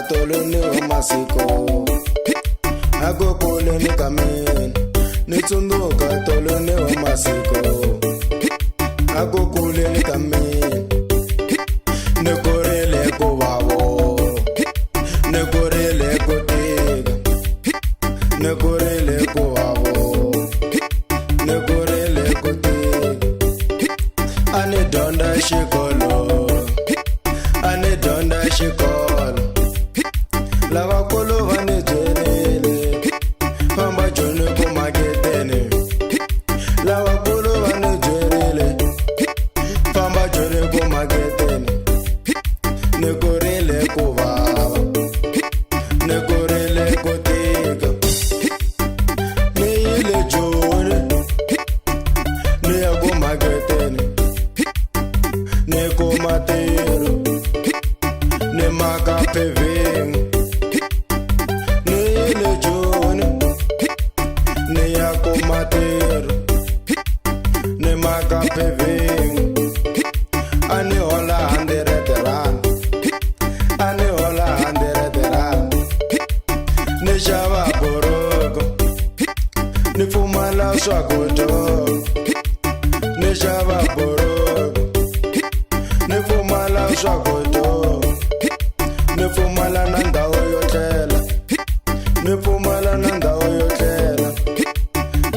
tolo ni masiko agopole ni kamen nitsundzuka tolo ni masiko agokule ni kamen nekorele ko babo nekorele ko tega nekorele ko babo nekorele ko tega ane donda shikolo ane donda shikolo lavakulu vani byenele famba joni ku maketeni lavakulu vani byerile famba joni ku maketeni nekorile ku vava nekorile ku tika niyile joni niya ku maketeni nekumatiro nemakapeveni niyile joni niya ku matiro nemakapeveni ani hola 100 rand ani hola 100 rand nixava boroko ni pfumala swakudya nixava boroko ni pfumala swakudya ni pfumala na ndhawu yo tlela ni pfumala na ndhawu yo tlela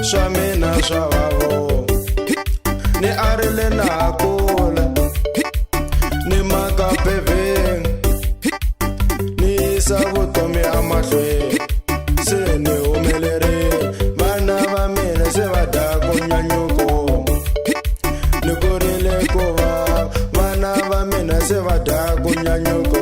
swa mina swa vavo ni arile na hakula ni maka peveni ni yisa vutomi amahlweni se ni humelerile vana va mina se va dya ku nyanyuko ni kurile ku va vana va mina se va dya ku nyanyuko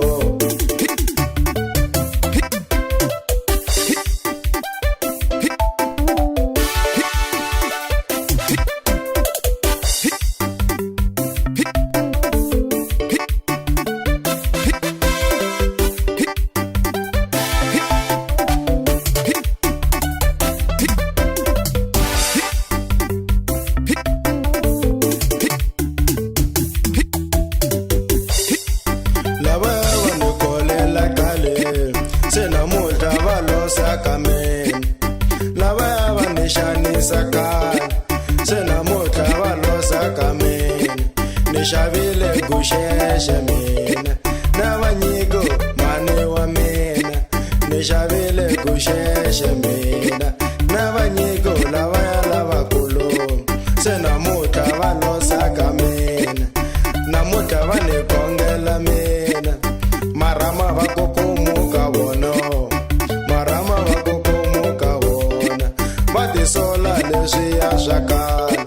Nishavile kusheshe mina na vanyiko mani wa mina nishavile kusheshe mina na vanyiko lavaya lavakulu se namuta valosaka mina namuta vanikongela mina marama vakokumuka vona marama vakokumuka vona vatisola leswiya swa kala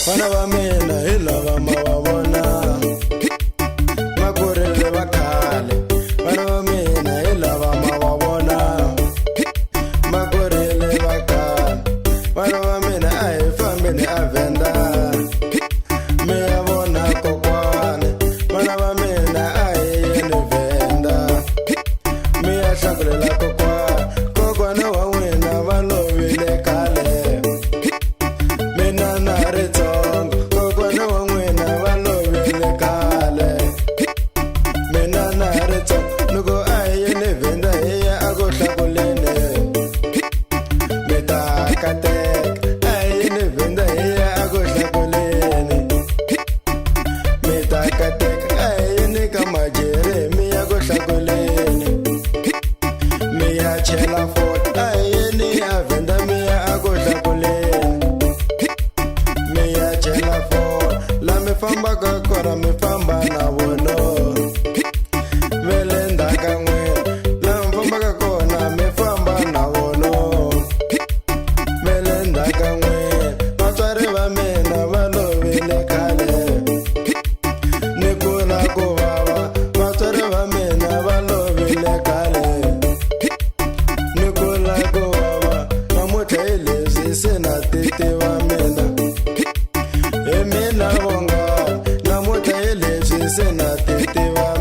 vana va mina hi lava ma va vona makurile va khale vana va mina hi lava ma va vona makurile va khale vana va mina a hi fambeni a Venda mi ya vona kokwana vana va mina a hi yeni Venda mi ya hlakulela kokwana wa n'wina va lovile khale mina na ri tsongo kokwana wa n'wina va lovile khale mina na ri tsongo loko a hi yeni Venda hi ya a ku hlakuleni mi ta kateka a hi yeni Venda hi ya a ku hlakuleni mi ta kateka a hi yeni ka majere mi ya ku hlakuleni mi ya chela fort a hi yeni a Venda mi ya a ku hlakuleni mi ya chela fort la mi fambaka kona mi famba na vona vele ndhaka n'wina la mi fambaka kona mi famba na vona vele ndhaka n'wina se na titiva